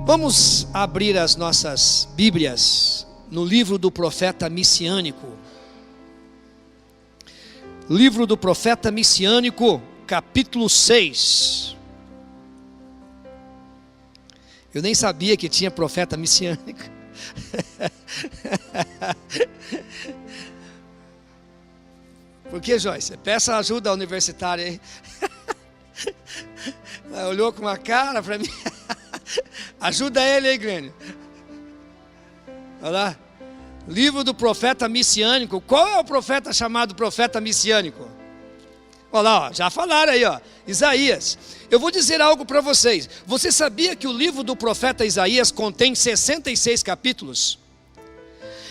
Vamos abrir as nossas Bíblias no livro do profeta messiânico. Livro do profeta messiânico, capítulo 6. Eu nem sabia que tinha profeta messiânico. Por que, Joyce? Peça ajuda universitária aí. Ela olhou com uma cara para mim. Ajuda ele aí, Glênio. Olha lá. Livro do profeta messiânico. Qual é o profeta chamado profeta messiânico? Olha lá, ó, já falaram aí, ó, Isaías. Eu vou dizer algo para vocês. Você sabia que o livro do profeta Isaías contém 66 capítulos?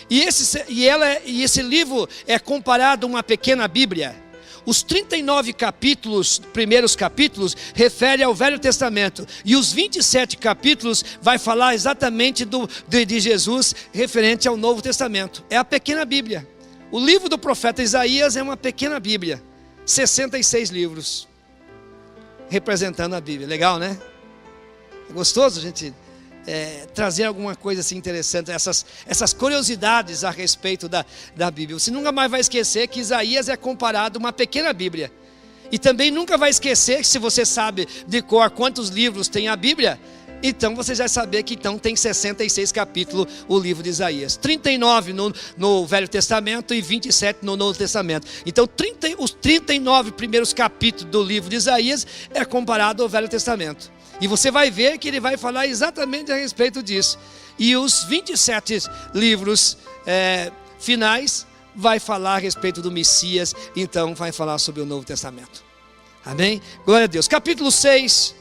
E esse livro é comparado a uma pequena Bíblia. Os 39 capítulos, primeiros capítulos, referem ao Velho Testamento. E os 27 capítulos vai falar exatamente de Jesus, referente ao Novo Testamento. É a pequena Bíblia. O livro do profeta Isaías é uma pequena Bíblia. 66 livros, representando a Bíblia. Legal, né? É gostoso a gente trazer alguma coisa assim interessante, essas curiosidades a respeito da Bíblia. Você nunca mais vai esquecer que Isaías é comparado a uma pequena Bíblia. E também nunca vai esquecer que, se você sabe de cor quantos livros tem a Bíblia, então você já sabe que então tem 66 capítulos o livro de Isaías. 39 no Velho Testamento e 27 no Novo Testamento. Então os 39 primeiros capítulos do livro de Isaías é comparado ao Velho Testamento. E você vai ver que ele vai falar exatamente a respeito disso. E os 27 livros finais vai falar a respeito do Messias. Então vai falar sobre o Novo Testamento. Amém? Glória a Deus. Capítulo 6.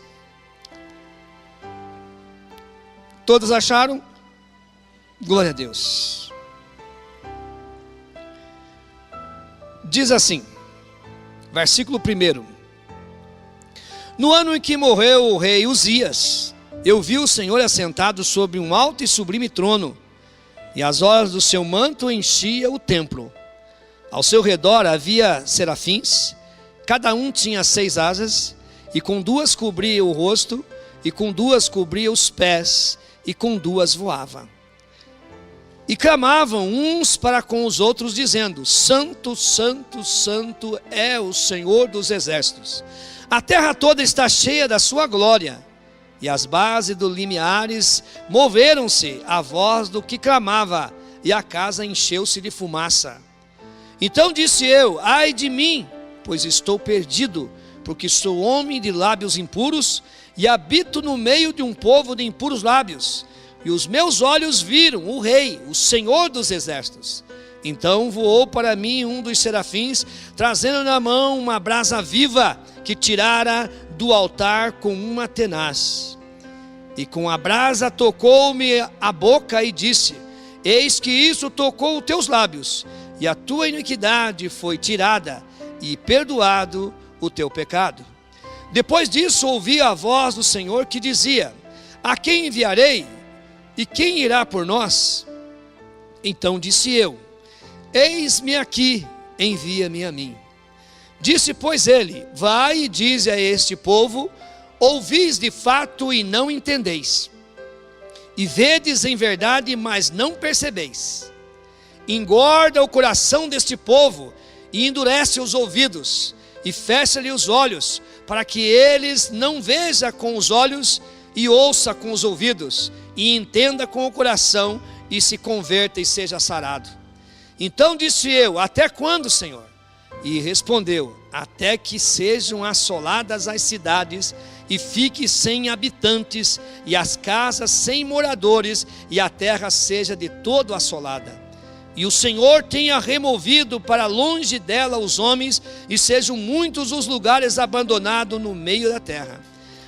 Todos acharam? Glória a Deus. Diz assim, versículo 1. No ano em que morreu o rei Uzias, eu vi o Senhor assentado sobre um alto e sublime trono, e as horas do seu manto enchia o templo. Ao seu redor havia serafins, cada um tinha 6 asas, e com 2 cobria o rosto, e com 2 cobria os pés, e com 2 voava. E clamavam uns para com os outros, dizendo: Santo, Santo, Santo é o Senhor dos exércitos. A terra toda está cheia da sua glória. E as bases do limiares moveram-se à voz do que clamava, e a casa encheu-se de fumaça. Então disse eu: ai de mim, pois estou perdido, porque sou homem de lábios impuros, e habito no meio de um povo de impuros lábios. E os meus olhos viram o Rei, o Senhor dos exércitos. Então voou para mim um dos serafins, trazendo na mão uma brasa viva, que tirara do altar com uma tenaz. E com a brasa tocou-me a boca e disse: eis que isso tocou os teus lábios, e a tua iniquidade foi tirada, e perdoado o teu pecado. Depois disso ouvi a voz do Senhor que dizia: a quem enviarei? E quem irá por nós? Então disse eu: eis-me aqui, envia-me a mim. Disse, pois, ele: vai e dize a este povo: ouvis de fato e não entendeis, e vedes em verdade, mas não percebeis. Engorda o coração deste povo, e endurece os ouvidos, e fecha-lhe os olhos, para que eles não vejam com os olhos, e ouça com os ouvidos, e entenda com o coração, e se converta e seja sarado. Então disse eu: até quando, Senhor? E respondeu: até que sejam assoladas as cidades, e fique sem habitantes, e as casas sem moradores, e a terra seja de todo assolada. E o Senhor tenha removido para longe dela os homens, e sejam muitos os lugares abandonados no meio da terra.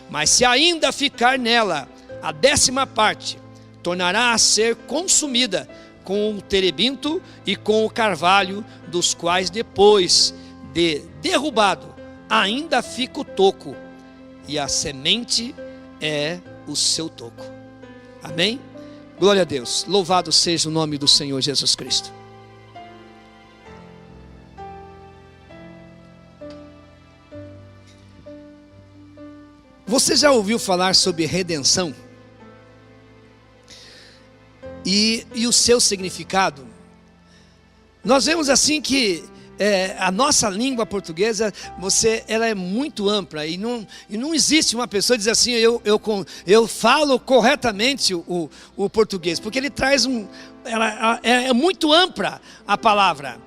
Mas se ainda ficar nela a 10ª parte, tornará a ser consumida com o terebinto e com o carvalho, dos quais depois de derrubado ainda fica o toco, e a semente é o seu toco. Amém? Glória a Deus. Louvado seja o nome do Senhor Jesus Cristo. Você já ouviu falar sobre redenção? e o seu significado. Nós vemos assim que a nossa língua portuguesa, ela é muito ampla, e não existe uma pessoa que diz assim, eu falo corretamente o português, porque ele traz é muito ampla a palavra.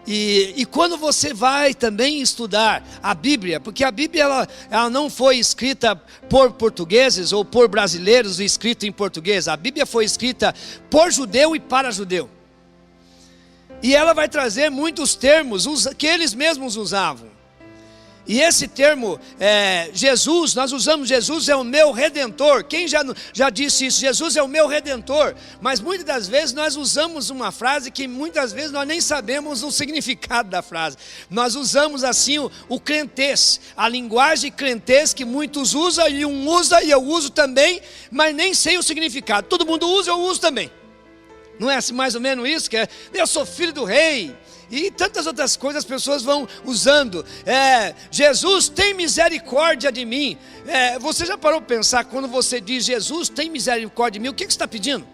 E quando você vai também estudar a Bíblia, porque a Bíblia ela não foi escrita por portugueses ou por brasileiros, escrita em português. A Bíblia foi escrita por judeu e para judeu. E ela vai trazer muitos termos que eles mesmos usavam. E esse termo, Jesus, nós usamos Jesus é o meu Redentor. Quem já disse isso? Jesus é o meu Redentor. Mas muitas das vezes nós usamos uma frase que muitas vezes nós nem sabemos o significado da frase. Nós usamos assim o crentez, a linguagem crentez que muitos usam, e usa e eu uso também, mas nem sei o significado. Todo mundo usa, eu uso também. Não é assim mais ou menos isso? Eu sou filho do rei. E tantas outras coisas as pessoas vão usando. Jesus tem misericórdia de mim. Você já parou para pensar, quando você diz Jesus tem misericórdia de mim, o que você está pedindo?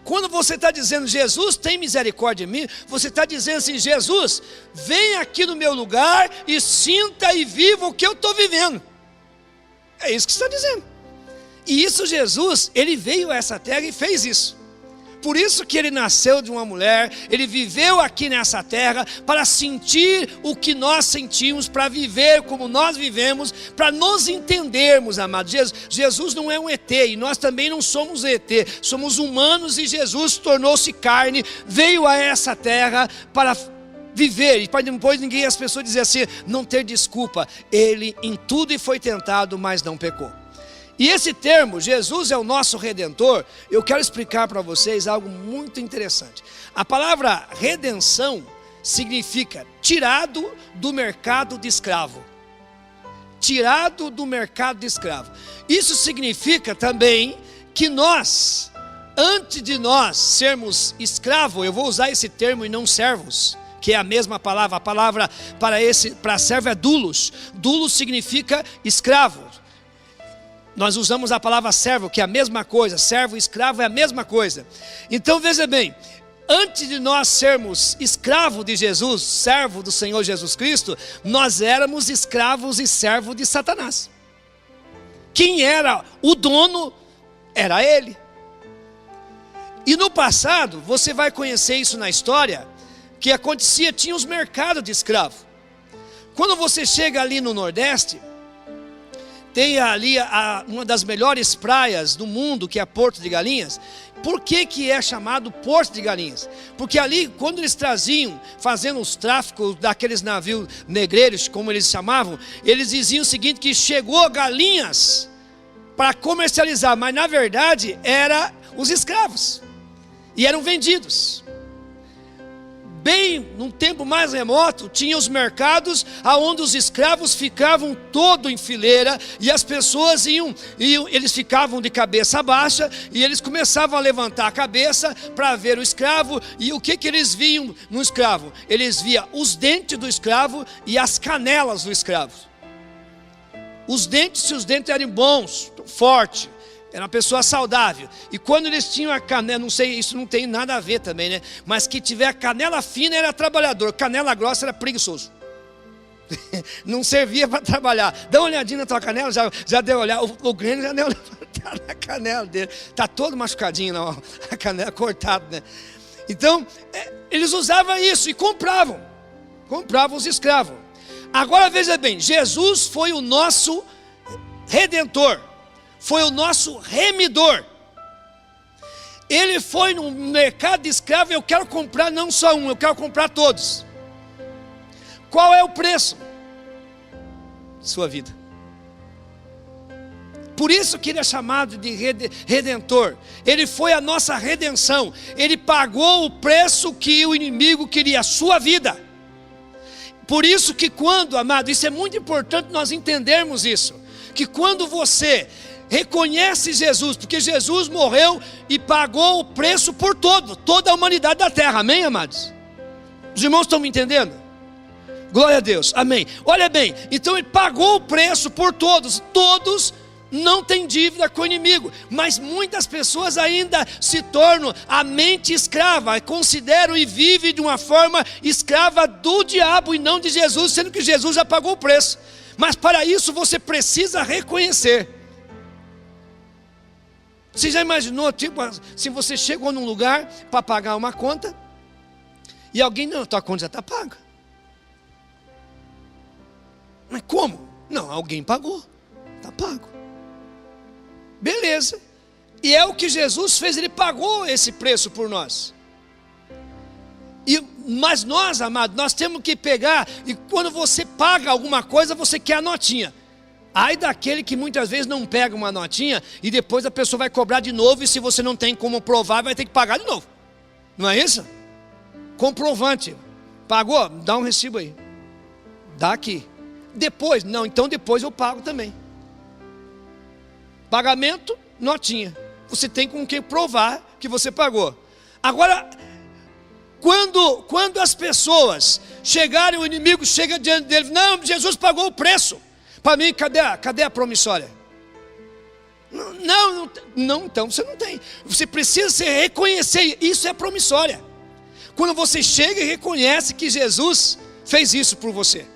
Quando você está dizendo Jesus tem misericórdia de mim, você está dizendo assim, Jesus, vem aqui no meu lugar e sinta e viva o que eu estou vivendo. É isso que você está dizendo. E isso Jesus, ele veio a essa terra e fez isso. Por isso que ele nasceu de uma mulher, ele viveu aqui nessa terra para sentir o que nós sentimos, para viver como nós vivemos, para nos entendermos, amados. Jesus não é um ET, e nós também não somos ET, somos humanos, e Jesus tornou-se carne, veio a essa terra para viver, e para depois as pessoas dizerem assim, não ter desculpa. Ele em tudo foi tentado, mas não pecou. E esse termo, Jesus é o nosso Redentor, eu quero explicar para vocês algo muito interessante. A palavra redenção significa tirado do mercado de escravo. Tirado do mercado de escravo. Isso significa também que nós, antes de nós sermos escravos, eu vou usar esse termo e não servos, que é a mesma palavra. A palavra para servo é doulos. Doulos significa escravo. Nós usamos a palavra servo, que é a mesma coisa. Servo e escravo é a mesma coisa. Então veja bem, antes de nós sermos escravos de Jesus, servo do Senhor Jesus Cristo, nós éramos escravos e servos de Satanás. Quem era o dono era ele. E no passado, você vai conhecer isso na história, que acontecia, tinha os mercados de escravo. Quando você chega ali no Nordeste, tem ali uma das melhores praias do mundo, que é Porto de Galinhas. Por que é chamado Porto de Galinhas? Porque ali, quando eles traziam, fazendo os tráficos daqueles navios negreiros, como eles chamavam, eles diziam o seguinte, que chegou galinhas para comercializar, mas na verdade eram os escravos, e eram vendidos. Bem, num tempo mais remoto, tinha os mercados onde os escravos ficavam todo em fileira, e as pessoas eles ficavam de cabeça baixa, e eles começavam a levantar a cabeça para ver o escravo. E o que eles viam no escravo? Eles viam os dentes do escravo e as canelas do escravo. Se os dentes eram bons, fortes, era uma pessoa saudável. E quando eles tinham a canela, não sei, isso não tem nada a ver também, né? Mas que tiver a canela fina era trabalhador, canela grossa era preguiçoso. Não servia para trabalhar. Dá uma olhadinha na tua canela, já deu olhar. O Grêmio já deu levantar na canela dele. Está todo machucadinho, não, a canela cortada, né? Então, eles usavam isso e compravam os escravos. Agora veja bem, Jesus foi o nosso Redentor. Foi o nosso remidor. Ele foi no mercado de escravo. Eu quero comprar não só um, eu quero comprar todos. Qual é o preço? Sua vida. Por isso que ele é chamado de Redentor. Ele foi a nossa redenção. Ele pagou o preço que o inimigo queria, a sua vida. Por isso que quando, amado, isso é muito importante nós entendermos isso, que quando você reconhece Jesus, porque Jesus morreu e pagou o preço por toda a humanidade da terra, amém, amados? Os irmãos estão me entendendo? Glória a Deus, amém. Olha bem, então ele pagou o preço por todos não tem dívida com o inimigo, mas muitas pessoas ainda se tornam a mente escrava, consideram e vivem de uma forma escrava do diabo e não de Jesus, sendo que Jesus já pagou o preço. Mas para isso você precisa reconhecer. Você já imaginou, tipo, se você chegou num lugar para pagar uma conta e alguém, não, tua conta já está paga. Mas como? Não, alguém pagou, está pago. Beleza. E é o que Jesus fez, Ele pagou esse preço por nós. Mas nós, amados, nós temos que pegar, e quando você paga alguma coisa, você quer a notinha. Ai daquele que muitas vezes não pega uma notinha, e depois a pessoa vai cobrar de novo, e se você não tem como provar, vai ter que pagar de novo. Não é isso? Comprovante. Pagou? Dá um recibo aí. Dá aqui. Depois? Não, então depois eu pago também. Pagamento, notinha. Você tem com que provar que você pagou. Agora, quando as pessoas chegarem, o inimigo chega diante dele, não, Jesus pagou o preço. Para mim, cadê a promissória? Não, então você não tem. Você precisa se reconhecer, isso é promissória. Quando você chega e reconhece que Jesus fez isso por você,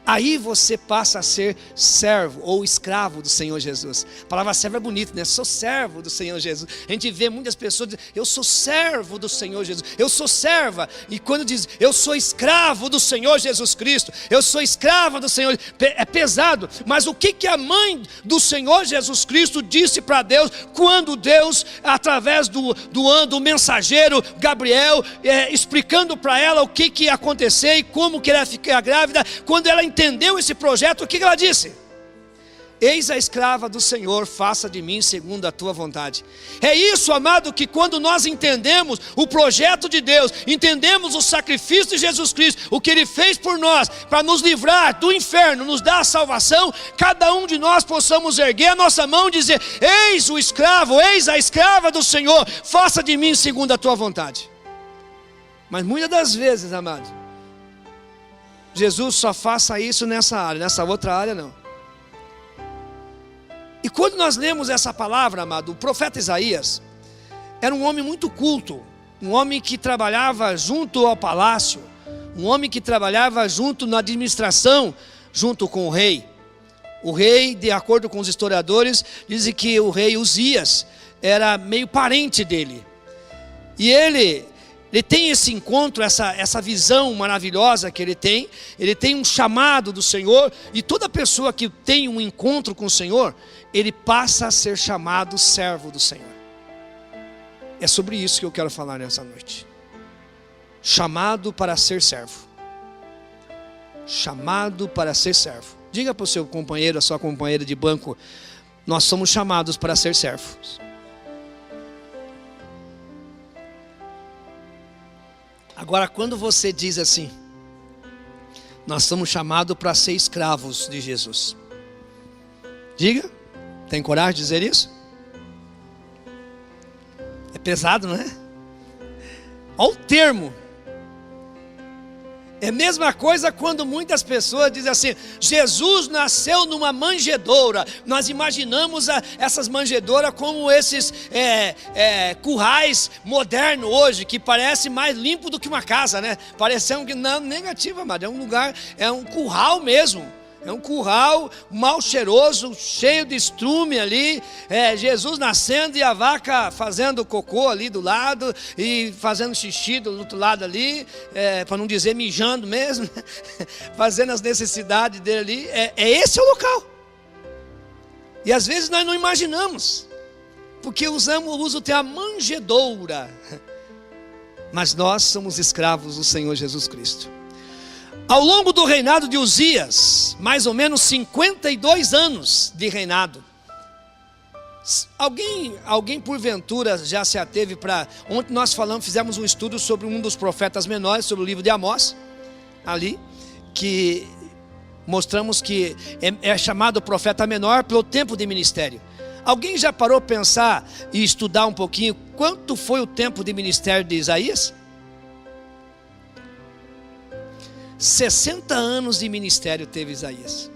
aí você passa a ser servo ou escravo do Senhor Jesus. A palavra servo é bonita, né? Sou servo do Senhor Jesus. A gente vê muitas pessoas dizendo, eu sou servo do Senhor Jesus. Eu sou serva. E quando diz, eu sou escravo do Senhor Jesus Cristo. Eu sou escrava do Senhor. É pesado. Mas o que a mãe do Senhor Jesus Cristo disse para Deus, quando Deus, através do mensageiro Gabriel, explicando para ela o que ia acontecer e como que ela ia ficar grávida, quando ela entendeu esse projeto, o que ela disse? Eis a escrava do Senhor, faça de mim segundo a tua vontade. É isso, amado, que quando nós entendemos o projeto de Deus, entendemos o sacrifício de Jesus Cristo, o que Ele fez por nós, para nos livrar do inferno, nos dar a salvação, cada um de nós possamos erguer a nossa mão e dizer, eis o escravo, eis a escrava do Senhor, faça de mim segundo a tua vontade. Mas muitas das vezes, amado, Jesus só faça isso nessa área, nessa outra área não. E quando nós lemos essa palavra, amado, o profeta Isaías era um homem muito culto, um homem que trabalhava junto ao palácio, um homem que trabalhava junto na administração, junto com o rei. O rei, de acordo com os historiadores, dizem que o rei Uzias era meio parente dele. E ele tem esse encontro, essa visão maravilhosa que ele tem um chamado do Senhor, e toda pessoa que tem um encontro com o Senhor, ele passa a ser chamado servo do Senhor. É sobre isso que eu quero falar nessa noite. Chamado para ser servo. Chamado para ser servo. Diga para o seu companheiro, a sua companheira de banco, nós somos chamados para ser servos. Agora, quando você diz assim, nós somos chamados para ser escravos de Jesus. Diga, tem coragem de dizer isso? É pesado, não é? Olha o termo. É a mesma coisa quando muitas pessoas dizem assim, Jesus nasceu numa manjedoura. Nós imaginamos essas manjedouras como esses currais modernos hoje, que parece mais limpo do que uma casa, né? Parecendo que não, negativo, amado, é um lugar, é um curral mesmo. É um curral mal cheiroso, cheio de estrume ali, Jesus nascendo e a vaca fazendo cocô ali do lado, e fazendo xixi do outro lado ali, para não dizer mijando mesmo, fazendo as necessidades dele ali, esse é o local. E às vezes nós não imaginamos, porque usa o termo manjedoura, mas nós somos escravos do Senhor Jesus Cristo. Ao longo do reinado de Uzias, mais ou menos 52 anos de reinado. Alguém porventura já se ateve para... Ontem nós fizemos um estudo sobre um dos profetas menores, sobre o livro de Amós, ali, que mostramos que é chamado profeta menor pelo tempo de ministério. Alguém já parou para pensar e estudar um pouquinho quanto foi o tempo de ministério de Isaías? 60 anos de ministério teve Isaías.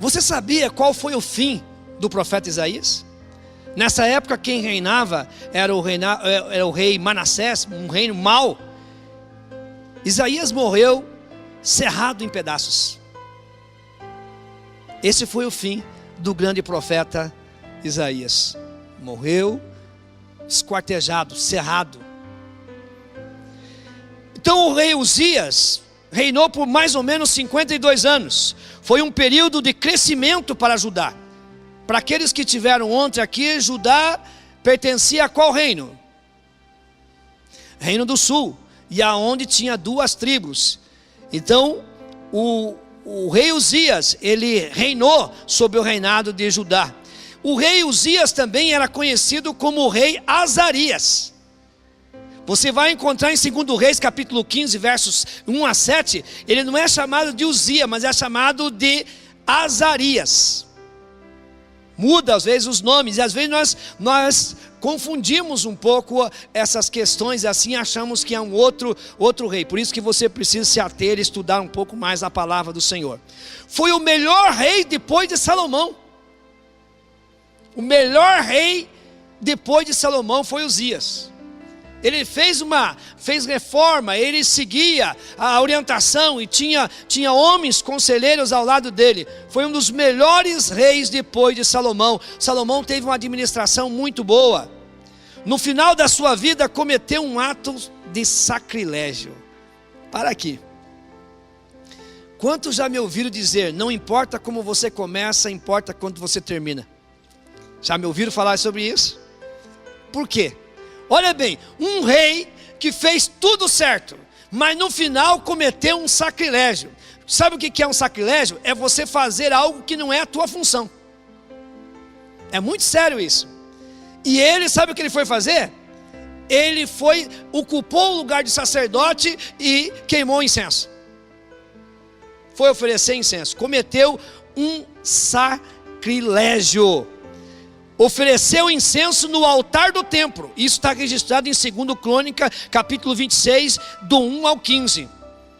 Você sabia qual foi o fim do profeta Isaías? Nessa época quem reinava era o rei Manassés, um reino mau. Isaías morreu cerrado em pedaços. Esse foi o fim do grande profeta Isaías. Morreu esquartejado, cerrado. Então o rei Uzias reinou por mais ou menos 52 anos. Foi um período de crescimento para Judá. Para aqueles que tiveram ontem aqui, Judá pertencia a qual reino? Reino do Sul, e aonde tinha 2 tribos. Então o rei Uzias, ele reinou sob o reinado de Judá. O rei Uzias também era conhecido como o rei Azarias. Você vai encontrar em 2 Reis capítulo 15, versos 1 a 7, ele não é chamado de Uzias, mas é chamado de Azarias. Muda às vezes os nomes, e às vezes nós confundimos um pouco essas questões, e assim achamos que é um outro rei. Por isso que você precisa se ater e estudar um pouco mais a palavra do Senhor. Foi o melhor rei depois de Salomão. O melhor rei depois de Salomão foi Uzias. Ele fez reforma, ele seguia a orientação e tinha homens conselheiros ao lado dele. Foi um dos melhores reis depois de Salomão. Salomão teve uma administração muito boa. No final da sua vida cometeu um ato de sacrilégio. Para aqui. Quantos já me ouviram dizer, não importa como você começa, importa quando você termina? Já me ouviram falar sobre isso? Por quê? Olha bem, um rei que fez tudo certo, mas no final cometeu um sacrilégio. Sabe o que é um sacrilégio? É você fazer algo que não é a tua função. É muito sério isso. E ele, sabe o que ele foi fazer? Ele ocupou o lugar de sacerdote e queimou incenso. Foi oferecer incenso. Cometeu um sacrilégio. Ofereceu incenso no altar do templo. Isso está registrado em 2 Crônica, capítulo 26, do 1 ao 15.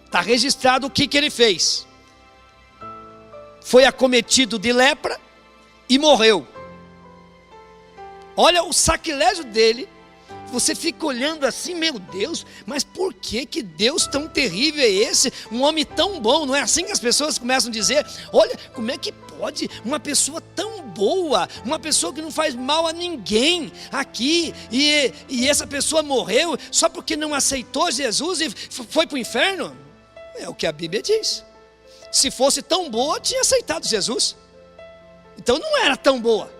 Está registrado o que ele fez. Foi acometido de lepra e morreu. Olha o sacrilégio dele. Você fica olhando assim, meu Deus, mas por que Deus tão terrível é esse? Um homem tão bom, não é assim que as pessoas começam a dizer? Olha, como é que pode uma pessoa tão boa, uma pessoa que não faz mal a ninguém aqui, e essa pessoa morreu só porque não aceitou Jesus e foi para o inferno? É o que a Bíblia diz. Se fosse tão boa, tinha aceitado Jesus. Então não era tão boa.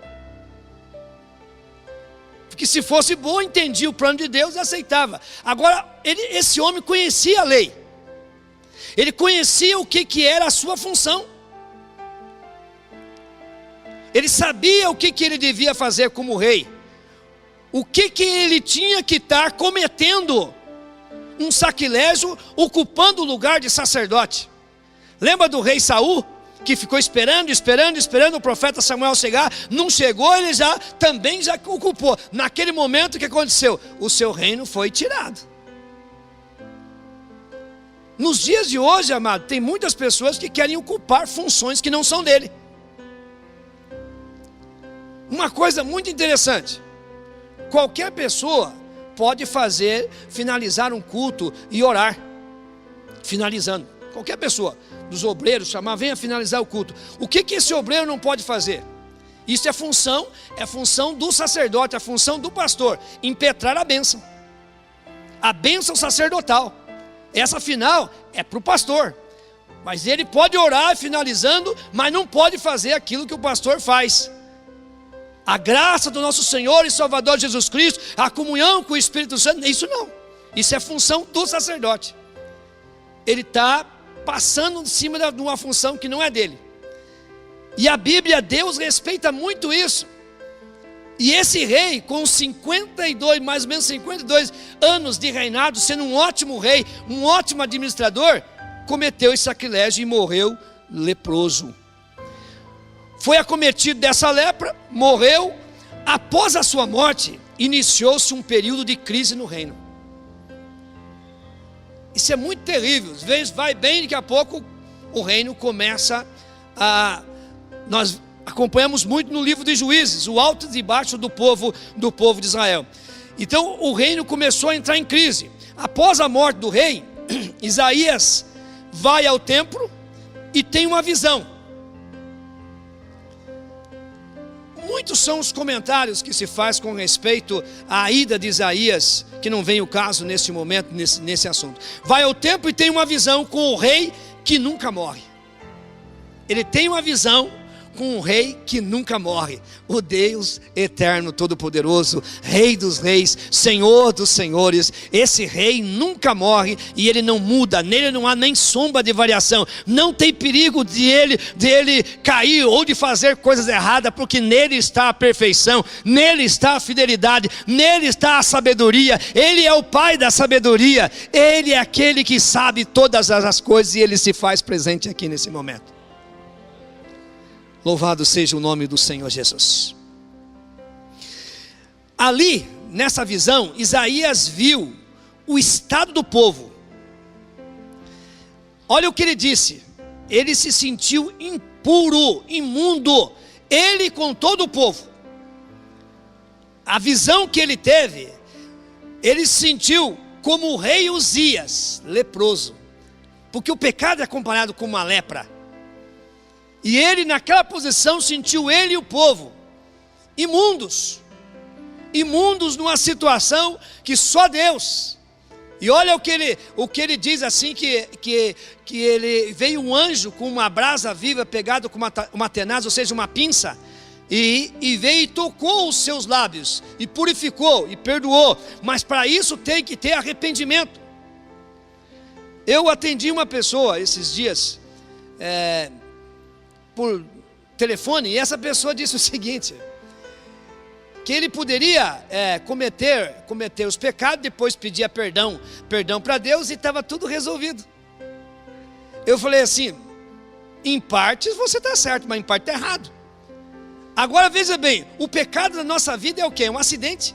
Porque se fosse boa, entendia o plano de Deus e aceitava. Agora, esse homem conhecia a lei. Ele conhecia o que era a sua função. Ele sabia o que ele devia fazer como rei. O que ele tinha que estar cometendo um sacrilégio, ocupando o lugar de sacerdote. Lembra do rei Saul? Que ficou esperando o profeta Samuel chegar, não chegou, ele também já ocupou. Naquele momento o que aconteceu? O seu reino foi tirado. Nos dias de hoje, amado, tem muitas pessoas que querem ocupar funções que não são dele. Uma coisa muito interessante, qualquer pessoa pode finalizar um culto e orar, finalizando, qualquer pessoa. Dos obreiros, venha finalizar o culto. O que esse obreiro não pode fazer? Isso é função do sacerdote, é função do pastor, impetrar a bênção sacerdotal. Essa afinal é para o pastor, mas ele pode orar finalizando, mas não pode fazer aquilo que o pastor faz. A graça do nosso Senhor e Salvador Jesus Cristo, a comunhão com o Espírito Santo, isso não, isso é função do sacerdote. Ele está passando em cima de uma função que não é dele. E a Bíblia, Deus respeita muito isso. E esse rei, com mais ou menos 52 anos de reinado, sendo um ótimo rei, um ótimo administrador, cometeu esse sacrilégio e morreu leproso. Foi acometido dessa lepra, morreu. Após a sua morte, iniciou-se um período de crise no reino. Isso é muito terrível. Às vezes vai bem, daqui a pouco o reino começa a Nós acompanhamos muito no livro de Juízes, o alto e baixo do povo de Israel. Então o reino começou a entrar em crise. Após a morte do rei, Isaías vai ao templo e tem uma visão. Muitos são os comentários que se faz com respeito à ida de Isaías, que não vem o caso nesse momento, nesse assunto. Vai ao templo e tem uma visão com o rei que nunca morre. Ele tem uma visão com um rei que nunca morre, o Deus eterno, todo-poderoso, Rei dos reis, Senhor dos senhores. Esse rei nunca morre e ele não muda, nele não há nem sombra de variação. Não tem perigo de ele cair ou de fazer coisas erradas, porque nele está a perfeição, nele está a fidelidade, nele está a sabedoria. Ele é o Pai da sabedoria, ele é aquele que sabe todas as coisas e ele se faz presente aqui nesse momento. Louvado seja o nome do Senhor Jesus. Ali, nessa visão, Isaías viu o estado do povo. Olha o que ele disse. Ele se sentiu impuro, imundo. Ele com todo o povo. A visão que ele teve, ele se sentiu como o rei Uzias, leproso. Porque o pecado é comparado com uma lepra. E ele naquela posição sentiu ele e o povo imundos numa situação que só Deus. E olha o que ele diz assim, que ele veio um anjo com uma brasa viva pegado com uma tenaz, ou seja, uma pinça, e veio e tocou os seus lábios, e purificou, e perdoou. Mas para isso tem que ter arrependimento. Eu atendi uma pessoa esses dias, por telefone, e essa pessoa disse o seguinte, que ele poderia cometer os pecados, depois pedir perdão para Deus e estava tudo resolvido. Eu falei assim, em partes você está certo, mas em parte está errado. Agora veja bem, o pecado na nossa vida é o quê? É um acidente.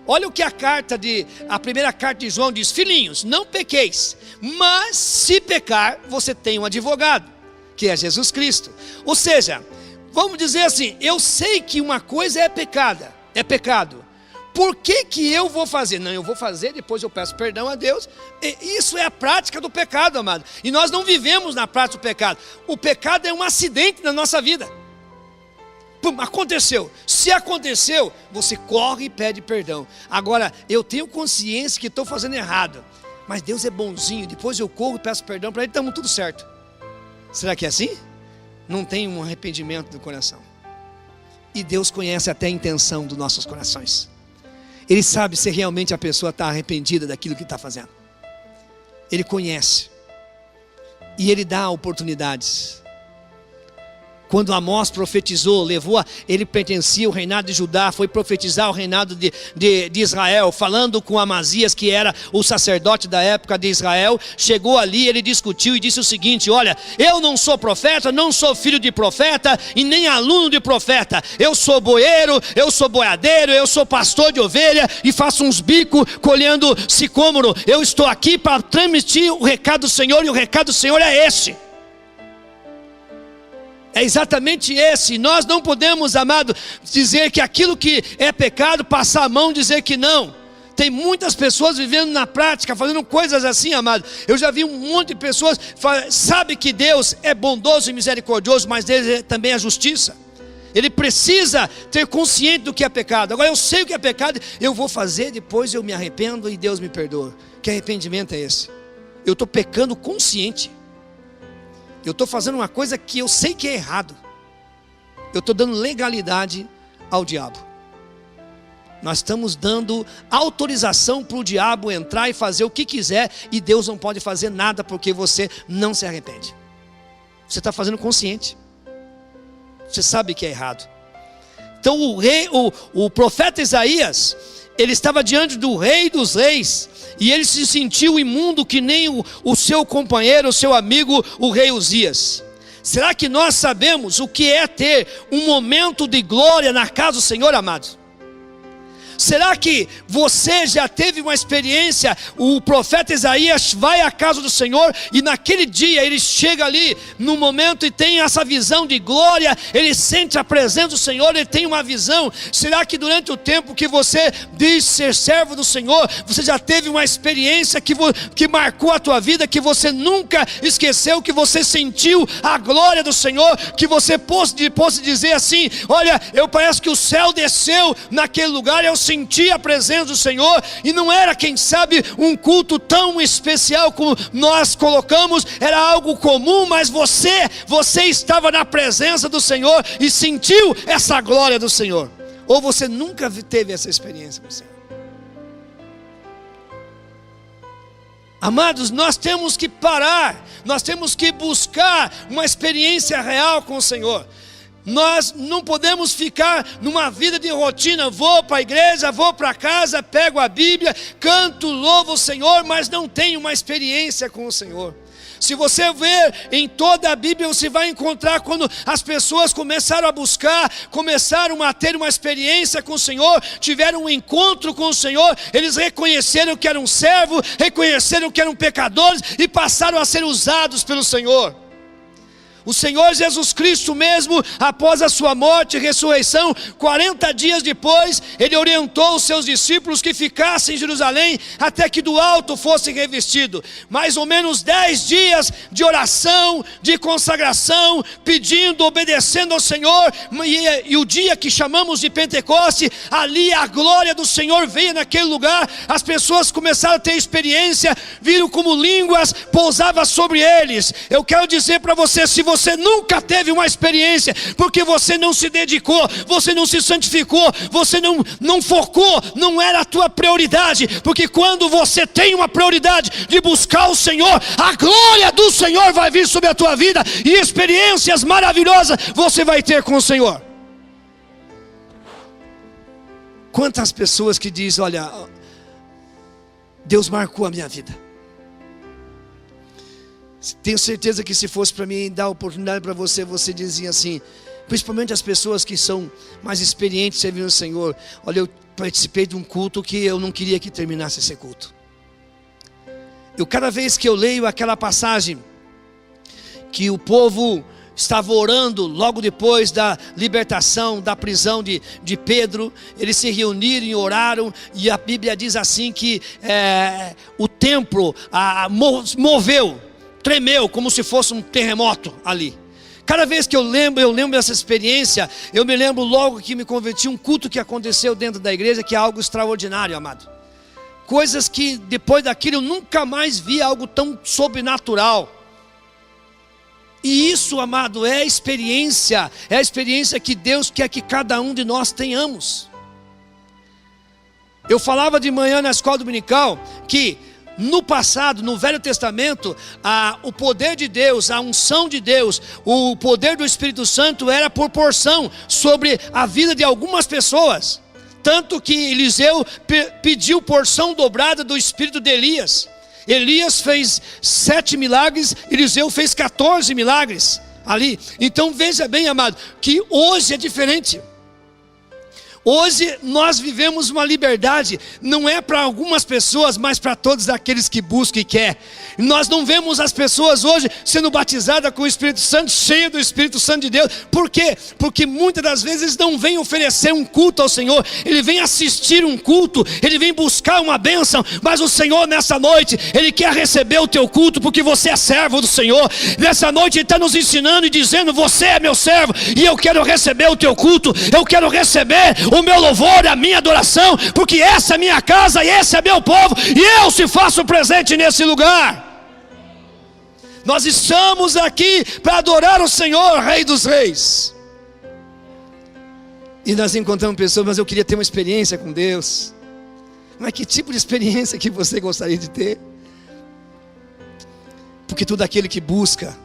Olha o que a primeira carta de João diz: filhinhos, não pequeis, mas se pecar, você tem um advogado, que é Jesus Cristo. Ou seja, vamos dizer assim, eu sei que uma coisa é pecado. Por que eu vou fazer? Não, eu vou fazer, depois eu peço perdão a Deus. Isso é a prática do pecado, amado. E nós não vivemos na prática do pecado. O pecado é um acidente na nossa vida. Pum, aconteceu. Se aconteceu, você corre e pede perdão. Agora, eu tenho consciência que estou fazendo errado, mas Deus é bonzinho, depois eu corro e peço perdão para Ele, estamos tudo certo. Será que é assim? Não tem um arrependimento do coração. E Deus conhece até a intenção dos nossos corações. Ele sabe se realmente a pessoa está arrependida daquilo que está fazendo. Ele conhece. E Ele dá oportunidades. Quando Amós profetizou, ele pertencia ao reinado de Judá, foi profetizar o reinado de Israel, falando com Amazias, que era o sacerdote da época de Israel. Chegou ali, ele discutiu e disse o seguinte: olha, eu não sou profeta, não sou filho de profeta e nem aluno de profeta. Eu sou boeiro, eu sou boiadeiro, eu sou pastor de ovelha e faço uns bicos colhendo sicômoro. Eu estou aqui para transmitir o recado do Senhor, e o recado do Senhor é esse. É exatamente esse. Nós não podemos, amado, dizer que aquilo que é pecado, passar a mão, dizer que não. Tem muitas pessoas vivendo na prática, fazendo coisas assim, amado. Eu já vi um monte de pessoas, sabe que Deus é bondoso e misericordioso, mas Deus é também a justiça. Ele precisa ter consciente do que é pecado. Agora eu sei o que é pecado, eu vou fazer, depois eu me arrependo e Deus me perdoa. Que arrependimento é esse? Eu estou pecando consciente. Eu estou fazendo uma coisa que eu sei que é errado. Eu estou dando legalidade ao diabo. Nós estamos dando autorização para o diabo entrar e fazer o que quiser, e Deus não pode fazer nada porque você não se arrepende. Você está fazendo consciente. Você sabe que é errado. Então o profeta Isaías, ele estava diante do Rei dos reis, e ele se sentiu imundo que nem o seu companheiro, o seu amigo, o rei Uzias. Será que nós sabemos o que é ter um momento de glória na casa do Senhor, amados? será que você já teve uma experiência? O profeta Isaías vai à casa do Senhor e naquele dia ele chega ali no momento e tem essa visão de glória, ele sente a presença do Senhor, ele tem uma visão. Será que durante o tempo que você diz ser servo do Senhor, você já teve uma experiência que marcou a tua vida, que você nunca esqueceu, que você sentiu a glória do Senhor, que você possa dizer assim: olha, eu parece que o céu desceu naquele lugar, eu senti a presença do Senhor, e não era, quem sabe, um culto tão especial como nós colocamos, era algo comum, mas você estava na presença do Senhor e sentiu essa glória do Senhor. Ou você nunca teve essa experiência com o Senhor? Amados, nós temos que parar, nós temos que buscar uma experiência real com o Senhor. Nós não podemos ficar numa vida de rotina. Vou para a igreja, vou para casa, pego a Bíblia, canto, louvo o Senhor, mas não tenho uma experiência com o Senhor. Se você ver em toda a Bíblia, você vai encontrar quando as pessoas começaram a buscar, começaram a ter uma experiência com o Senhor, tiveram um encontro com o Senhor, eles reconheceram que eram servos, reconheceram que eram pecadores e passaram a ser usados pelo Senhor. O Senhor Jesus Cristo mesmo, após a sua morte e ressurreição, 40 dias depois, Ele orientou os seus discípulos que ficassem em Jerusalém até que do alto fosse revestido. Mais ou menos 10 dias de oração, de consagração, pedindo, obedecendo ao Senhor, e o dia que chamamos de Pentecoste, ali a glória do Senhor veio naquele lugar, as pessoas começaram a ter experiência, viram como línguas pousavam sobre eles. Eu quero dizer para você, se você nunca teve uma experiência, porque você não se dedicou, você não se santificou, você não focou, não era a tua prioridade, porque quando você tem uma prioridade de buscar o Senhor, a glória do Senhor vai vir sobre a tua vida, e experiências maravilhosas você vai ter com o Senhor. Quantas pessoas que dizem: olha, Deus marcou a minha vida. Tenho certeza que se fosse para mim dar oportunidade para você, você dizia assim, principalmente as pessoas que são mais experientes servindo o Senhor: olha, eu participei de um culto que eu não queria que terminasse esse culto. Cada vez que eu leio aquela passagem que o povo estava orando logo depois da libertação da prisão de Pedro, eles se reuniram e oraram, e a Bíblia diz assim que o templo moveu, tremeu como se fosse um terremoto ali. Cada vez que eu lembro dessa experiência, eu me lembro logo que me converti, um culto que aconteceu dentro da igreja, que é algo extraordinário, amado. Coisas que depois daquilo eu nunca mais vi algo tão sobrenatural. E isso, amado, é a experiência que Deus quer que cada um de nós tenhamos. Eu falava de manhã na escola dominical que no passado, no Velho Testamento, o poder de Deus, a unção de Deus, o poder do Espírito Santo era por porção sobre a vida de algumas pessoas. Tanto que Eliseu pediu porção dobrada do Espírito de Elias. Elias fez 7 milagres, Eliseu fez 14 milagres ali. Então veja bem, amado, que hoje é diferente. Hoje nós vivemos uma liberdade, não é para algumas pessoas, mas para todos aqueles que buscam e querem. Nós não vemos as pessoas hoje sendo batizadas com o Espírito Santo, cheias do Espírito Santo de Deus. Por quê? Porque muitas das vezes eles não vêm oferecer um culto ao Senhor, ele vem assistir um culto, ele vem buscar uma bênção, mas o Senhor nessa noite, Ele quer receber o teu culto, porque você é servo do Senhor. Nessa noite Ele está nos ensinando e dizendo: você é meu servo, e eu quero receber o teu culto, eu quero receber o meu louvor, a minha adoração, porque essa é minha casa e esse é meu povo, e eu se faço presente nesse lugar. Nós estamos aqui para adorar o Senhor, Rei dos Reis. E nós encontramos pessoas: mas eu queria ter uma experiência com Deus. Mas que tipo de experiência que você gostaria de ter? Porque todo aquele que busca,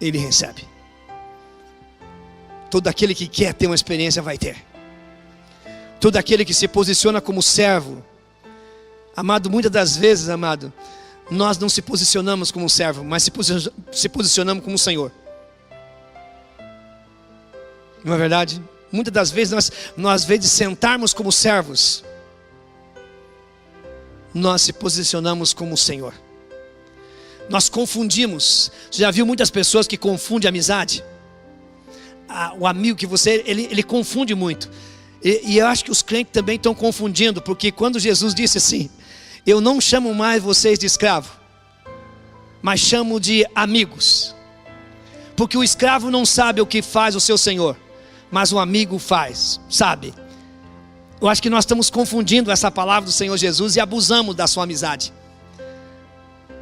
ele recebe. Todo aquele que quer ter uma experiência vai ter. Todo aquele que se posiciona como servo, amado, muitas das vezes, amado, nós não se posicionamos como servo, mas se posicionamos como Senhor. Não é verdade? muitas das vezes nós ao invés de sentarmos como servos, nós se posicionamos como o Senhor. Nós confundimos. Você já viu muitas pessoas que confundem amizade? O amigo que você, ele confunde muito. E eu acho que os crentes também estão confundindo, porque quando Jesus disse assim: eu não chamo mais vocês de escravo, mas chamo de amigos. Porque o escravo não sabe o que faz o seu senhor, mas o amigo faz, sabe? Eu acho que nós estamos confundindo essa palavra do Senhor Jesus e abusamos da sua amizade.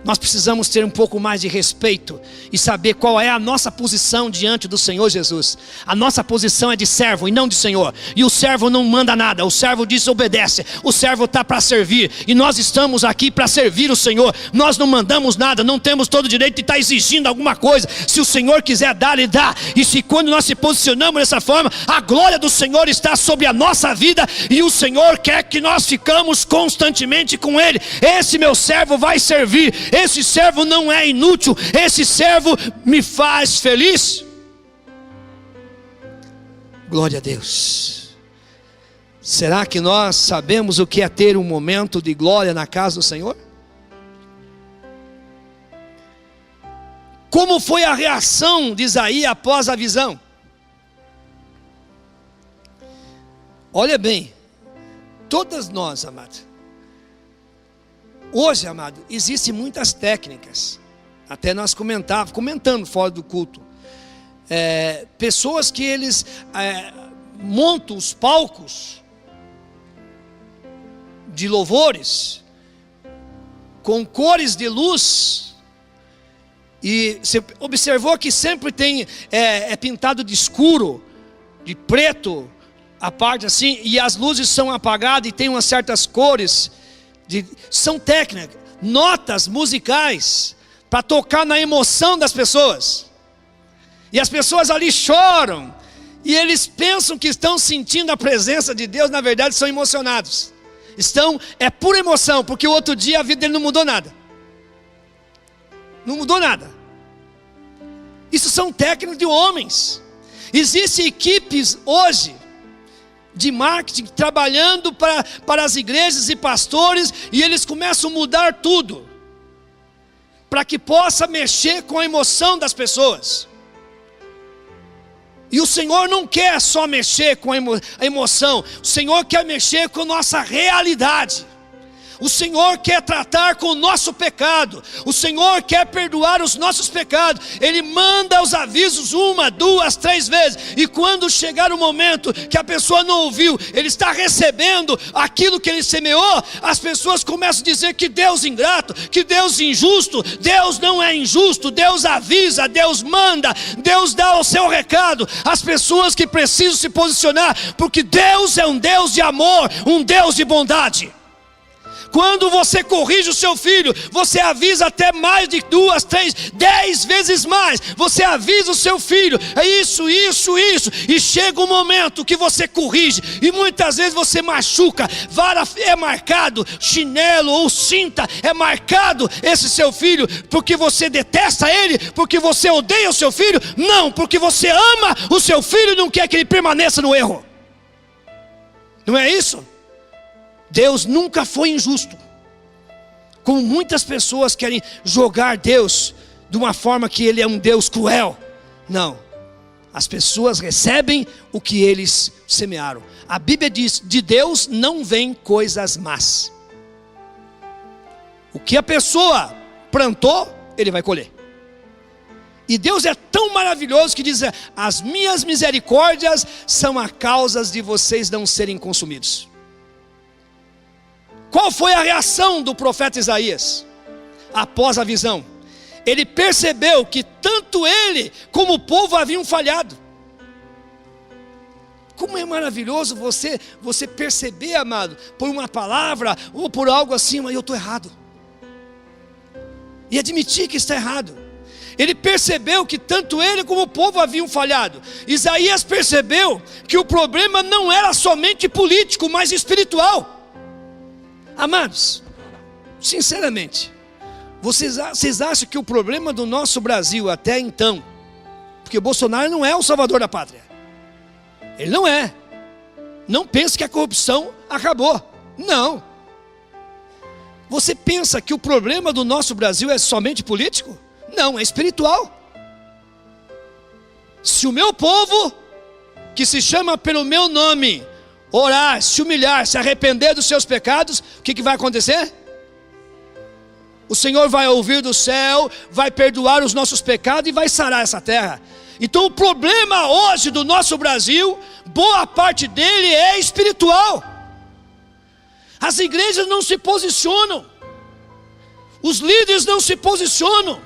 Nós precisamos ter um pouco mais de respeito e saber qual é a nossa posição diante do Senhor Jesus. A nossa posição é de servo e não de Senhor. E o servo não manda nada, o servo desobedece. O servo está para servir e nós estamos aqui para servir o Senhor. Nós não mandamos nada, não temos todo o direito de estar exigindo alguma coisa. Se o Senhor quiser dar, Ele dá. E se quando nós se posicionamos dessa forma, a glória do Senhor está sobre a nossa vida e o Senhor quer que nós ficamos constantemente com Ele. Esse meu servo vai servir. Esse servo não é inútil, esse servo me faz feliz. Glória a Deus. Será que nós sabemos o que é ter um momento de glória na casa do Senhor? Como foi a reação de Isaías após a visão? Olha bem, todas nós, amados, hoje, amado, existem muitas técnicas. Até nós comentando fora do culto. Pessoas que eles montam os palcos de louvores com cores de luz. E você observou que sempre tem pintado de escuro, de preto, a parte assim, e as luzes são apagadas e tem umas certas cores. São técnicas, notas musicais para tocar na emoção das pessoas. E as pessoas ali choram e eles pensam que estão sentindo a presença de Deus, na verdade são emocionados. É pura emoção, porque o outro dia a vida dele não mudou nada. Não mudou nada. Isso são técnicas de homens. Existem equipes hoje de marketing, trabalhando para as igrejas e pastores, e eles começam a mudar tudo, para que possa mexer com a emoção das pessoas. E o Senhor não quer só mexer com a emoção, o Senhor quer mexer com a nossa realidade. O Senhor quer tratar com o nosso pecado. O Senhor quer perdoar os nossos pecados. Ele manda os avisos 1, 2, 3 vezes. E quando chegar o momento que a pessoa não ouviu, ele está recebendo aquilo que ele semeou, as pessoas começam a dizer que Deus é ingrato, que Deus é injusto. Deus não é injusto. Deus avisa, Deus manda, Deus dá o seu recado. As pessoas que precisam se posicionar, porque Deus é um Deus de amor, um Deus de bondade. Quando você corrige o seu filho, você avisa até mais de 2, 3, 10 vezes mais. Você avisa o seu filho, é isso. E chega um momento que você corrige. E muitas vezes você machuca. Vara é marcado, chinelo ou cinta é marcado esse seu filho. Porque você detesta ele, porque você odeia o seu filho. Não, porque você ama o seu filho e não quer que ele permaneça no erro. Não é isso? Deus nunca foi injusto. Como muitas pessoas querem jogar Deus de uma forma que Ele é um Deus cruel. Não. As pessoas recebem o que eles semearam. A Bíblia diz: de Deus não vem coisas más. O que a pessoa plantou, Ele vai colher. E Deus é tão maravilhoso que diz: as minhas misericórdias são a causa de vocês não serem consumidos. Qual foi a reação do profeta Isaías após a visão? Ele percebeu que tanto ele como o povo haviam falhado. Como é maravilhoso você perceber, amado, por uma palavra ou por algo assim: mas eu estou errado. E admitir que está errado. Ele percebeu que tanto ele como o povo haviam falhado. Isaías percebeu que o problema não era somente político, mas espiritual. Amados, sinceramente, vocês acham que o problema do nosso Brasil até então, porque Bolsonaro não é o salvador da pátria, Ele não é. Não pense que a corrupção acabou. Não. Você pensa que o problema do nosso Brasil é somente político? Não, é espiritual. Se o meu povo, que se chama pelo meu nome, orar, se humilhar, se arrepender dos seus pecados, o que vai acontecer? O Senhor vai ouvir do céu, vai perdoar os nossos pecados e vai sarar essa terra. Então o problema hoje do nosso Brasil, boa parte dele é espiritual. As igrejas não se posicionam, os líderes não se posicionam.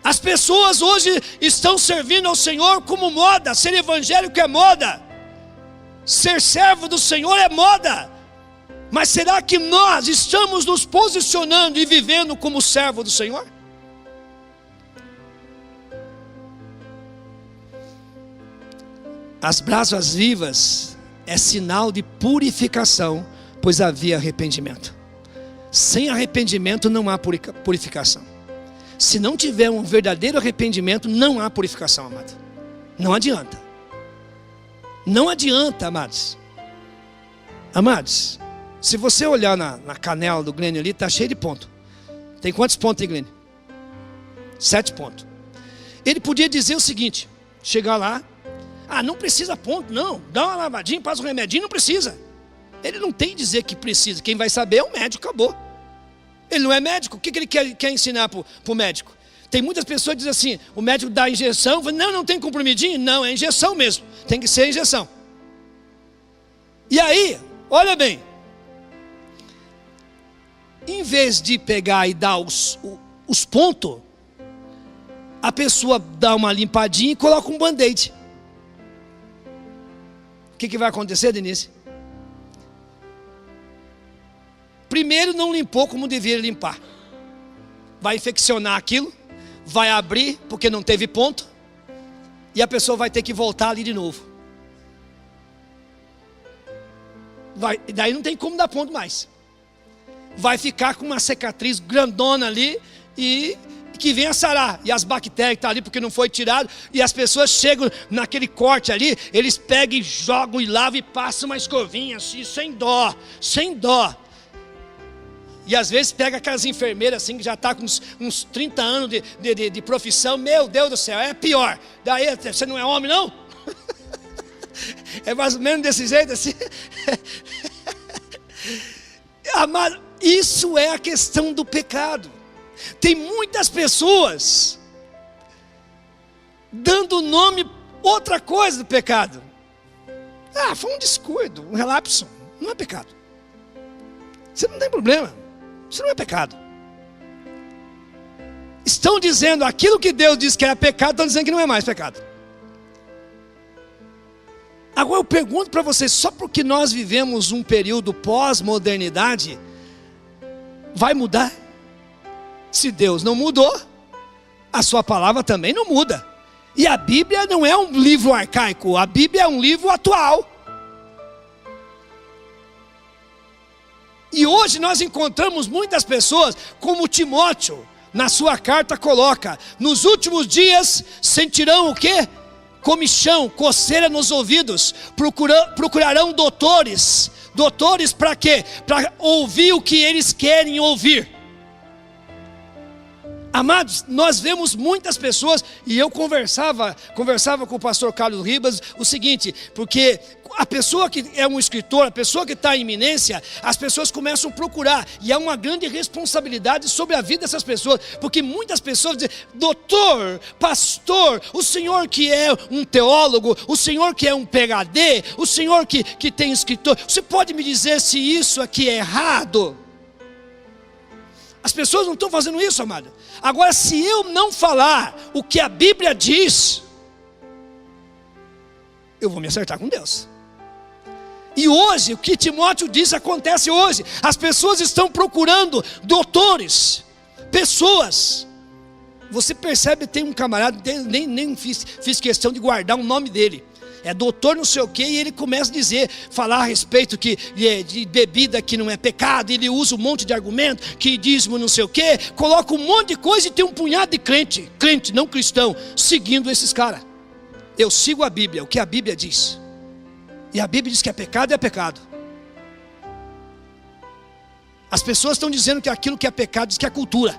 As pessoas hoje estão servindo ao Senhor como moda. Ser evangélico é moda, ser servo do Senhor é moda. Mas será que nós estamos nos posicionando e vivendo como servo do Senhor? As brasas vivas é sinal de purificação, pois havia arrependimento. Sem arrependimento não há purificação. Se não tiver um verdadeiro arrependimento, não há purificação, amado. Não adianta. Não adianta, amados. Amados, se você olhar na canela do Glênio ali, está cheio de ponto. Tem quantos pontos aí, Glênio? 7 pontos. Ele podia dizer o seguinte, chegar lá, não precisa ponto, não. Dá uma lavadinha, passa um remedinho, não precisa. Ele não tem que dizer que precisa. Quem vai saber é o médico, acabou. Ele não é médico, o que ele quer ensinar para o médico? Tem muitas pessoas que dizem assim, o médico dá injeção, não tem comprimidinho? Não, é injeção mesmo, tem que ser injeção. E aí, olha bem, em vez de pegar e dar os pontos, a pessoa dá uma limpadinha e coloca um band-aid. O que vai acontecer, Denise? Primeiro, não limpou como deveria limpar. Vai infeccionar aquilo, vai abrir porque não teve ponto, e a pessoa vai ter que voltar ali de novo. Daí não tem como dar ponto mais. Vai ficar com uma cicatriz grandona ali e que vem a sarar. E as bactérias que estão ali porque não foi tirado. E as pessoas chegam naquele corte ali, eles pegam e jogam e lavam e passam uma escovinha assim, sem dó, sem dó. E às vezes pega aquelas enfermeiras assim, que já está com uns 30 anos de profissão. Meu Deus do céu, é pior. Daí, você não é homem não? É mais ou menos desse jeito assim. Amado, isso é a questão do pecado. Tem muitas pessoas dando nome outra coisa do pecado. Foi um descuido, um relapso. Não é pecado. Você não tem problema. Isso não é pecado. Estão dizendo aquilo que Deus disse que era pecado, estão dizendo que não é mais pecado. Agora eu pergunto para vocês, só porque nós vivemos um período pós-modernidade, vai mudar? Se Deus não mudou, a sua palavra também não muda. E a Bíblia não é um livro arcaico, a Bíblia é um livro atual. E hoje nós encontramos muitas pessoas, como Timóteo, na sua carta coloca, nos últimos dias sentirão o quê? Comichão, coceira nos ouvidos, procurarão doutores. Doutores para quê? Para ouvir o que eles querem ouvir. Amados, nós vemos muitas pessoas, e eu conversava com o pastor Carlos Ribas, o seguinte, porque a pessoa que é um escritor, a pessoa que está em iminência, as pessoas começam a procurar, e há uma grande responsabilidade sobre a vida dessas pessoas, porque muitas pessoas dizem, doutor, pastor, o senhor que é um teólogo, o senhor que é um PhD, o senhor que tem escritor, você pode me dizer se isso aqui é errado? As pessoas não estão fazendo isso, amado. Agora, se eu não falar o que a Bíblia diz, eu vou me acertar com Deus. E hoje, o que Timóteo disse acontece hoje. As pessoas estão procurando doutores, pessoas. Você percebe, tem um camarada, nem fiz questão de guardar o nome dele. É doutor não sei o que, e ele começa a dizer, falar a respeito de bebida que não é pecado, ele usa um monte de argumento, que dízimo não sei o que, coloca um monte de coisa e tem um punhado de crente não cristão, seguindo esses caras. Eu sigo a Bíblia, o que a Bíblia diz. E a Bíblia diz que é pecado, é pecado. As pessoas estão dizendo que aquilo que é pecado diz que é cultura.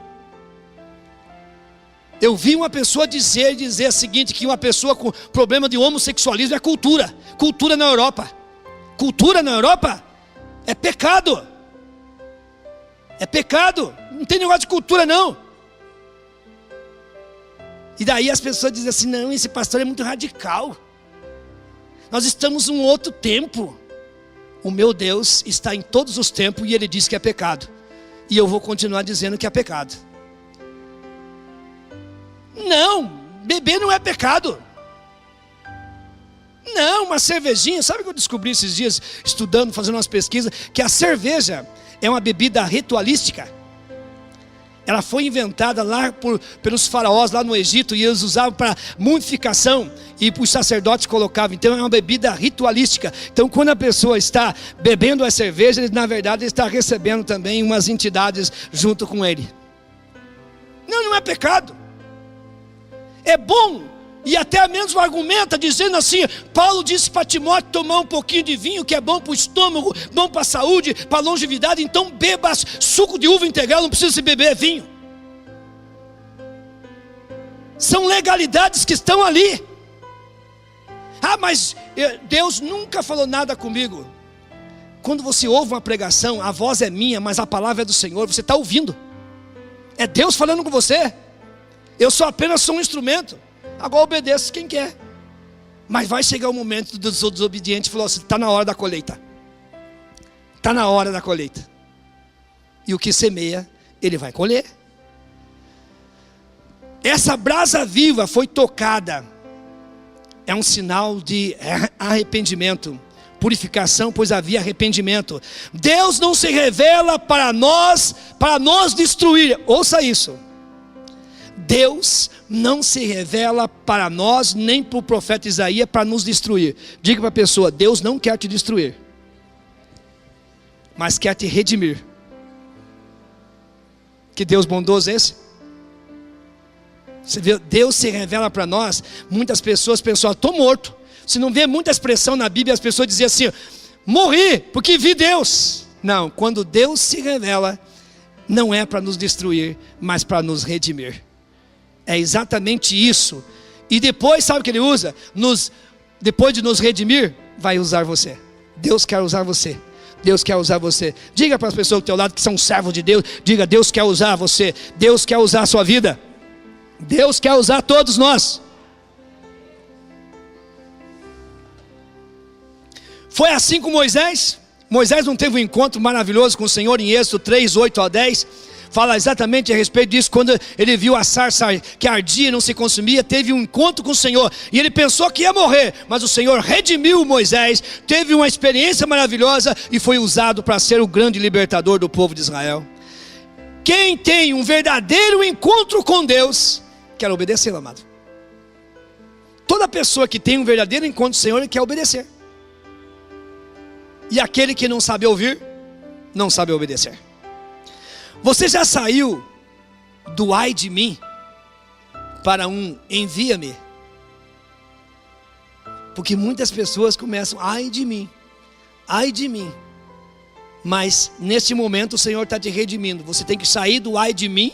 Eu vi uma pessoa dizer o seguinte, que uma pessoa com problema de homossexualismo é cultura. Cultura na Europa. Cultura na Europa é pecado. É pecado. Não tem negócio de cultura não. E daí as pessoas dizem assim, não, esse pastor é muito radical. Nós estamos num outro tempo. O meu Deus está em todos os tempos e Ele diz que é pecado. E eu vou continuar dizendo que é pecado. Não, beber não é pecado. Não, uma cervejinha. Sabe o que eu descobri esses dias, estudando, fazendo umas pesquisas? Que a cerveja é uma bebida ritualística. Ela foi inventada lá pelos faraós lá no Egito, e eles usavam para mumificação, e os sacerdotes colocavam. Então é uma bebida ritualística. Então quando a pessoa está bebendo a cerveja, ele, na verdade ele está recebendo também umas entidades junto com ele. Não é pecado. É bom. E até mesmo argumenta dizendo assim, Paulo disse para Timóteo tomar um pouquinho de vinho, que é bom para o estômago, bom para a saúde, para a longevidade. Então beba suco de uva integral, não precisa se beber vinho. São legalidades que estão ali. Ah, mas Deus nunca falou nada comigo. Quando você ouve uma pregação, a voz é minha, mas a palavra é do Senhor, você está ouvindo. É Deus falando com você. Eu sou apenas um instrumento. Agora obedeço quem quer. Mas vai chegar o momento dos desobedientes. Falou assim, está na hora da colheita. Está na hora da colheita. E o que semeia, ele vai colher. Essa brasa viva foi tocada. É um sinal de arrependimento, purificação, pois havia arrependimento. Deus não se revela para nos destruir. Ouça isso. Deus não se revela para nós, nem para o profeta Isaías, para nos destruir. Diga para a pessoa, Deus não quer te destruir, mas quer te redimir. Que Deus bondoso é esse? Você vê, Deus se revela para nós. Muitas pessoas pensam, estou morto. Se não vê muita expressão na Bíblia, as pessoas dizem assim, morri, porque vi Deus. Não, quando Deus se revela, não é para nos destruir, mas para nos redimir. É exatamente isso. E depois, sabe o que ele usa? Depois de nos redimir, vai usar você. Deus quer usar você. Deus quer usar você. Diga para as pessoas do teu lado que são servos de Deus. Diga, Deus quer usar você. Deus quer usar a sua vida. Deus quer usar todos nós. Foi assim com Moisés. Moisés não teve um encontro maravilhoso com o Senhor em Êxodo 3, 8 a 10. Fala exatamente a respeito disso. Quando ele viu a sarça que ardia e não se consumia, teve um encontro com o Senhor. E ele pensou que ia morrer, mas o Senhor redimiu Moisés. Teve uma experiência maravilhosa e foi usado para ser o grande libertador do povo de Israel. Quem tem um verdadeiro encontro com Deus, quer obedecer, amado. Toda pessoa que tem um verdadeiro encontro com o Senhor, ele quer obedecer. E aquele que não sabe ouvir, não sabe obedecer. Você já saiu do ai de mim para um envia-me? Porque muitas pessoas começam, ai de mim, ai de mim. Mas neste momento o Senhor está te redimindo. Você tem que sair do ai de mim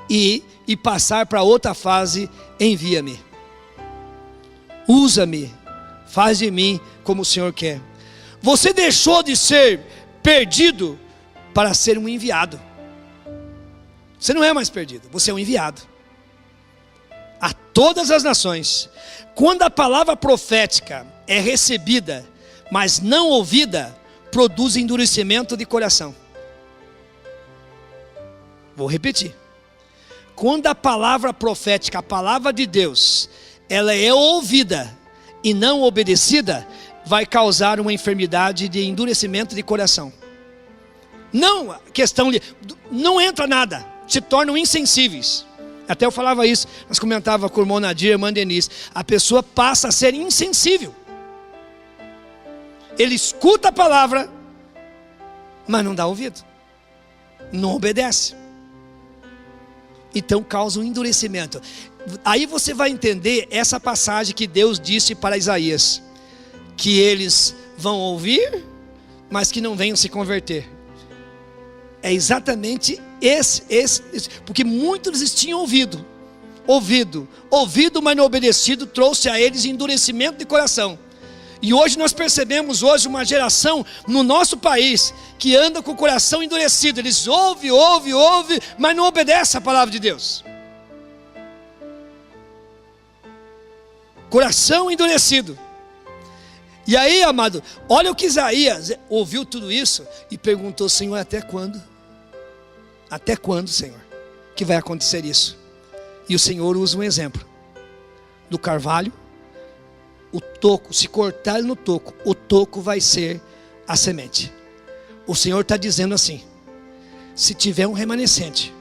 e passar para outra fase, envia-me. Usa-me, faz de mim como o Senhor quer. Você deixou de ser perdido para ser um enviado. Você não é mais perdido, você é um enviado a todas as nações. Quando a palavra profética é recebida, mas não ouvida, produz endurecimento de coração. Vou repetir. Quando a palavra profética, a palavra de Deus, ela é ouvida e não obedecida, vai causar uma enfermidade de endurecimento de coração. Não questão de, não entra nada, se tornam insensíveis. Até eu falava isso, nós comentava com o irmão Nadir, a irmã Denise. A pessoa passa a ser insensível. Ele escuta a palavra, mas não dá ouvido, não obedece. Então causa um endurecimento. Aí você vai entender essa passagem que Deus disse para Isaías, que eles vão ouvir, mas que não venham se converter. É exatamente esse, porque muitos eles tinham ouvido, mas não obedecido, trouxe a eles endurecimento de coração. E hoje nós percebemos uma geração no nosso país que anda com o coração endurecido. Eles ouvem, mas não obedecem a palavra de Deus. Coração endurecido. E aí, amado, olha o que Isaías ouviu tudo isso e perguntou: Senhor, até quando? Até quando, Senhor, que vai acontecer isso? E o Senhor usa um exemplo do carvalho. O toco, se cortar no toco, o toco vai ser a semente. O Senhor está dizendo assim: se tiver um remanescente,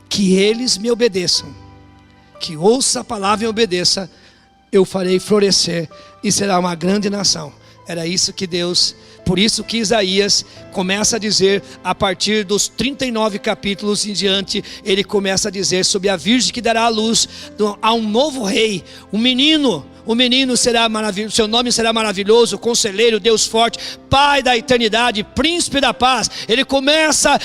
que eles me obedeçam, que ouça a palavra e obedeça, eu farei florescer e será uma grande nação. Era isso que Deus, por isso que Isaías começa a dizer, a partir dos 39 capítulos em diante, ele começa a dizer sobre a virgem que dará à luz a um novo rei, um menino. O menino será maravilhoso, seu nome será maravilhoso, conselheiro, Deus forte, Pai da eternidade, príncipe da paz. Ele começa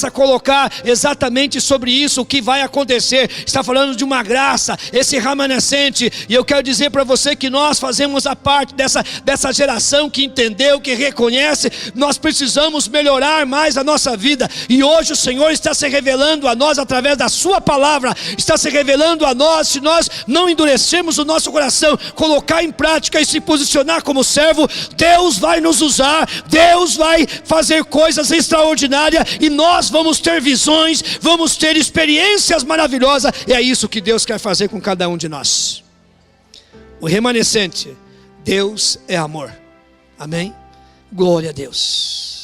a colocar exatamente sobre isso, o que vai acontecer. Está falando de uma graça, esse remanescente. E eu quero dizer para você que nós fazemos a parte dessa geração que entendeu, que reconhece. Nós precisamos melhorar mais a nossa vida. E hoje o Senhor está se revelando a nós através da sua palavra. Está se revelando a nós, se nós não endurecermos o nosso coração, colocar em prática e se posicionar como servo, Deus vai nos usar, Deus vai fazer coisas extraordinárias e nós vamos ter visões, vamos ter experiências maravilhosas. E é isso que Deus quer fazer com cada um de nós. O remanescente, Deus é amor. Amém? Glória a Deus.